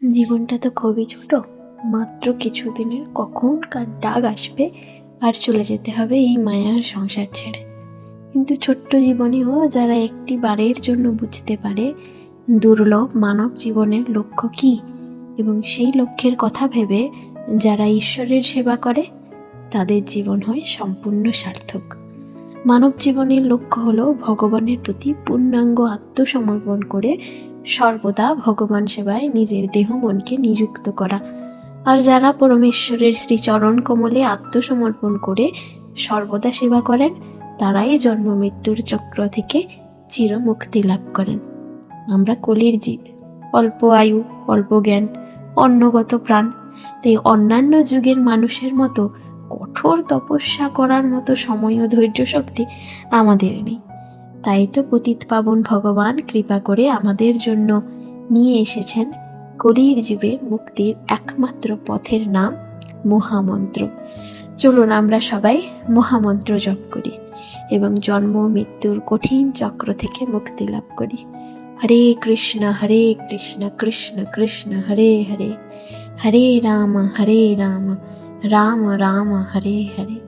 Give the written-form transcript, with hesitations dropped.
জীবনটা তো খুবই ছোট, মাত্র কিছুদিনের কখনকার ডাক আসবে আর চলে যেতে হবে এই মায়ার সংসার ছেড়ে। কিন্তু ছোট্ট জীবনেও যারা একটি বারের জন্য বুঝতে পারে দুর্লভ মানব জীবনের লক্ষ্য কি, এবং সেই লক্ষ্যের কথা ভেবে যারা ঈশ্বরের সেবা করে, তাদের জীবন হয় সম্পূর্ণ সার্থক। মানব জীবনের লক্ষ্য হলো ভগবানের প্রতি পূর্ণাঙ্গ আত্মসমর্পণ করে সর্বদা ভগবান সেবায় নিজের দেহ মনকে নিযুক্ত করা। আর যারা পরমেশ্বরের শ্রীচরণ কমলে আত্মসমর্পণ করে সর্বদা সেবা করেন, তারাই জন্ম মৃত্যুর চক্র থেকে চিরমুক্তি লাভ করেন। আমরা কলির জীব, অল্প আয়ু, অল্প জ্ঞান, অন্নগত প্রাণ। তাই অন্যান্য যুগের মানুষের মতো কঠোর তপস্যা করার মতো সময় ও ধৈর্য শক্তি আমাদের নেই। তাই তো পতিত পাবন ভগবান কৃপা করে আমাদের জন্য নিয়ে এসেছেন কলির জীবের মুক্তির একমাত্র পথের নাম মহামন্ত্র। চলুন আমরা সবাই মহামন্ত্র জপ করি এবং জন্ম মৃত্যুর কঠিন চক্র থেকে মুক্তি লাভ করি। হরে কৃষ্ণ কৃষ্ণ কৃষ্ণ হরে হরে, হরে রাম রাম রাম হরে হরে।